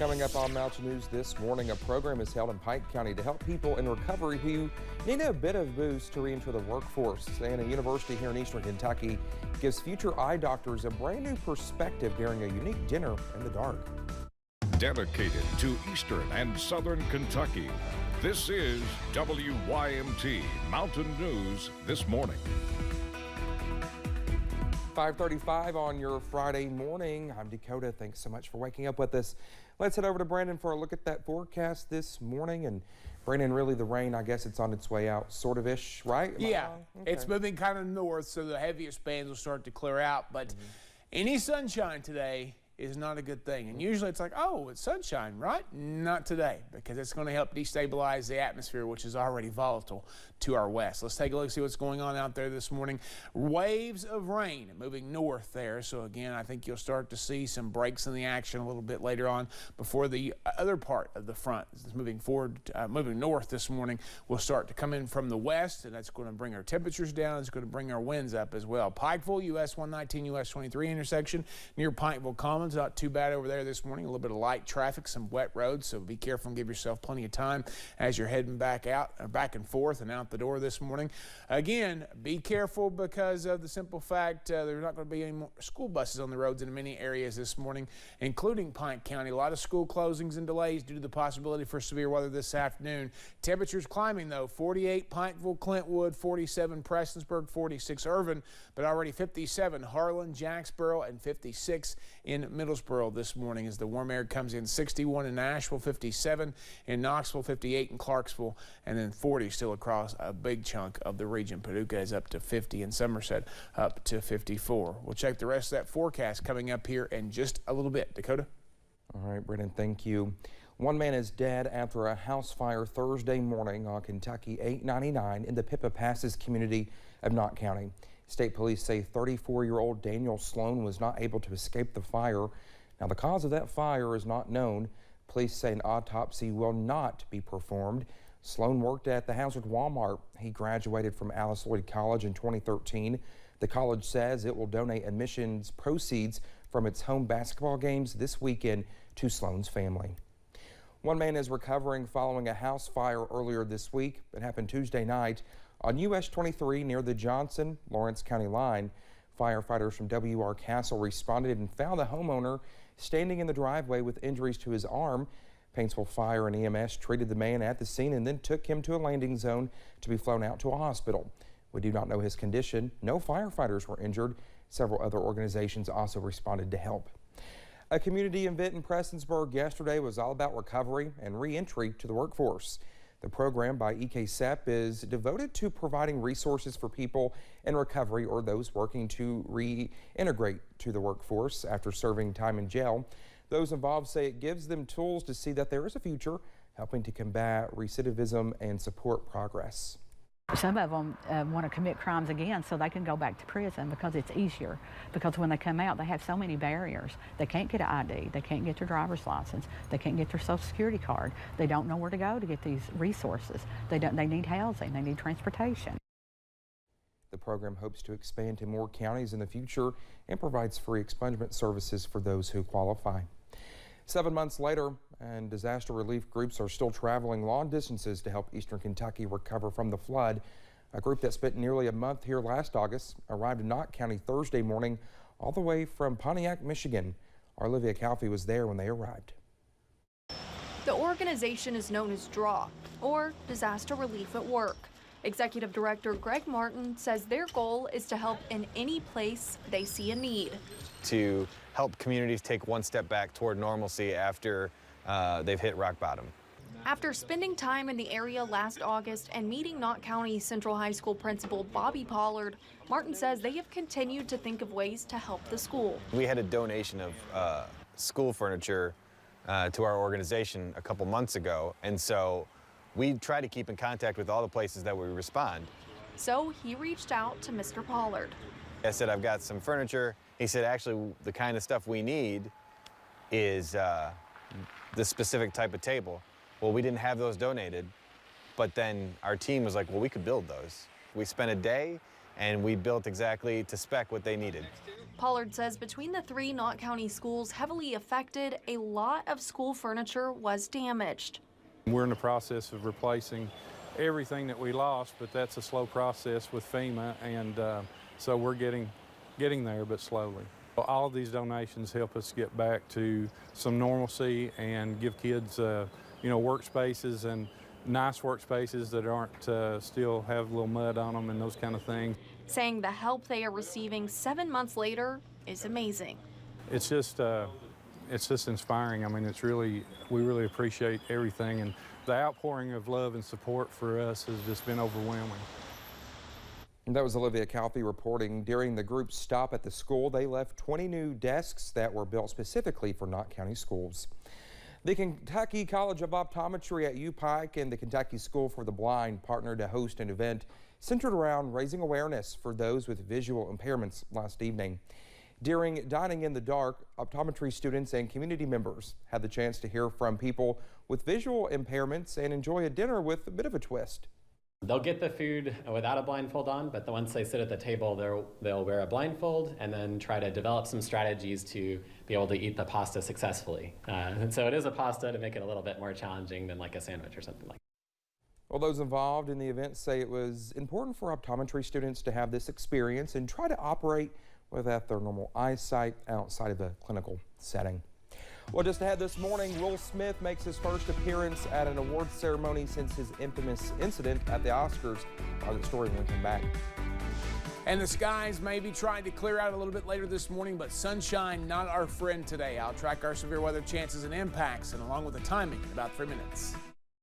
Coming up on Mountain News this morning, a program is held in Pike County to help people in recovery who need a bit of boost to re-enter the workforce. And a university here in Eastern Kentucky gives future eye doctors a brand new perspective during a unique dinner in the dark. Dedicated to Eastern and Southern Kentucky, this is WYMT Mountain News this morning. 5:35 on your Friday morning. I'm Dakota. Thanks so much for waking up with us. Let's head over to Brandon for a look at that forecast this morning. And Brandon, really the rain, I guess it's on its way out, sort of ish, right? Yeah, it's moving kind of north, so the heaviest bands will start to clear out. But any sunshine today is not a good thing. And usually it's like, oh, it's sunshine, right? Not today, because it's going to help destabilize the atmosphere, which is already volatile to our west. Let's take a look, see what's going on out there this morning. Waves of rain moving north there. So again, I think you'll start to see some breaks in the action a little bit later on before the other part of the front is moving forward, moving north this morning will start to come in from the west, and that's going to bring our temperatures down. It's going to bring our winds up as well. Pikeville, US 119, US 23 intersection near Pikeville Commons. Not too bad over there this morning. A little bit of light traffic, some wet roads, so be careful and give yourself plenty of time as you're heading back and forth and out the door this morning. Again, be careful because of the simple fact there's not going to be any more school buses on the roads in many areas this morning, including Pike County. A lot of school closings and delays due to the possibility for severe weather this afternoon. Temperatures climbing though. 48 Pikeville, Clintwood, 47 Prestonsburg, 46 Irvin, but already 57 Harlan, Jacksboro, and 56 in Middlesboro this morning as the warm air comes in. 61 in Nashville, 57 in Knoxville, 58 in Clarksville, and then 40 still across a big chunk of the region. Paducah is up to 50 and Somerset up to 54. We'll check the rest of that forecast coming up here in just a little bit. Dakota? All right, Brendan, thank you. One man is dead after a house fire Thursday morning on Kentucky 899 in the Pippa Passes community of Knott County. State police say 34-year-old Daniel Sloan was not able to escape the fire. Now, the cause of that fire is not known. Police say an autopsy will not be performed. Sloan worked at the Hazard Walmart. He graduated from Alice Lloyd College in 2013. The college says it will donate admissions proceeds from its home basketball games this weekend to Sloan's family. One man is recovering following a house fire earlier this week. It happened Tuesday night on US 23 near the Johnson-Lawrence County line. Firefighters from WR Castle responded and found the homeowner standing in the driveway with injuries to his arm. Paintsville Fire and EMS treated the man at the scene and then took him to a landing zone to be flown out to a hospital. We do not know his condition. No firefighters were injured. Several other organizations also responded to help. A community event in Prestonsburg yesterday was all about recovery and re-entry to the workforce. The program by EKSEP is devoted to providing resources for people in recovery or those working to reintegrate to the workforce after serving time in jail. Those involved say it gives them tools to see that there is a future, helping to combat recidivism and support progress. Some of them want to commit crimes again so they can go back to prison because it's easier. Because when they come out, they have so many barriers. They can't get an ID, they can't get their driver's license, they can't get their social security card. They don't know where to go to get these resources. They need housing, they need transportation. The program hopes to expand to more counties in the future and provides free expungement services for those who qualify. 7 months later, and disaster relief groups are still traveling long distances to help Eastern Kentucky recover from the flood. A group that spent nearly a month here last August arrived in Knott County Thursday morning all the way from Pontiac, Michigan. Our Olivia Calfee was there when they arrived. The organization is known as DRAW, or Disaster Relief at Work. Executive Director Greg Martin says their goal is to help in any place they see a need. To help communities take one step back toward normalcy after they've hit rock bottom. After spending time in the area last August and meeting Knott County Central High School principal Bobby Pollard, Martin says they have continued to think of ways to help the school. We had a donation of school furniture to our organization a couple months ago, and so we try to keep in contact with all the places that we respond. So he reached out to Mr. Pollard. I said, I've got some furniture. He said, actually, the kind of stuff we need is the specific type of table. Well, we didn't have those donated, but then our team was like, well, we could build those. We spent a day and we built exactly to spec what they needed. Pollard says between the 3 Knott County schools heavily affected, a lot of school furniture was damaged. We're in the process of replacing everything that we lost, but that's a slow process with FEMA, and so we're getting there, but slowly. All of these donations help us get back to some normalcy and give kids, workspaces and nice workspaces that aren't still have a little mud on them and those kind of things. Saying the help they are receiving 7 months later is amazing. It's just inspiring. I mean, we really appreciate everything, and the outpouring of love and support for us has just been overwhelming. And that was Olivia Calfee reporting. During the group's stop at the school, they left 20 new desks that were built specifically for Knott County schools. The Kentucky College of Optometry at U-Pike and the Kentucky School for the Blind partnered to host an event centered around raising awareness for those with visual impairments last evening. During Dining in the Dark, optometry students and community members had the chance to hear from people with visual impairments and enjoy a dinner with a bit of a twist. They'll get the food without a blindfold on, but once they sit at the table, they'll wear a blindfold and then try to develop some strategies to be able to eat the pasta successfully. And so it is a pasta to make it a little bit more challenging than like a sandwich or something like that. Well, those involved in the event say it was important for optometry students to have this experience and try to operate without their normal eyesight outside of a clinical setting. Well, just ahead this morning, Will Smith makes his first appearance at an awards ceremony since his infamous incident at the Oscars. The story when we come back. And the skies may be trying to clear out a little bit later this morning, but sunshine not our friend today. I'll track our severe weather chances and impacts, and along with the timing in about 3 minutes.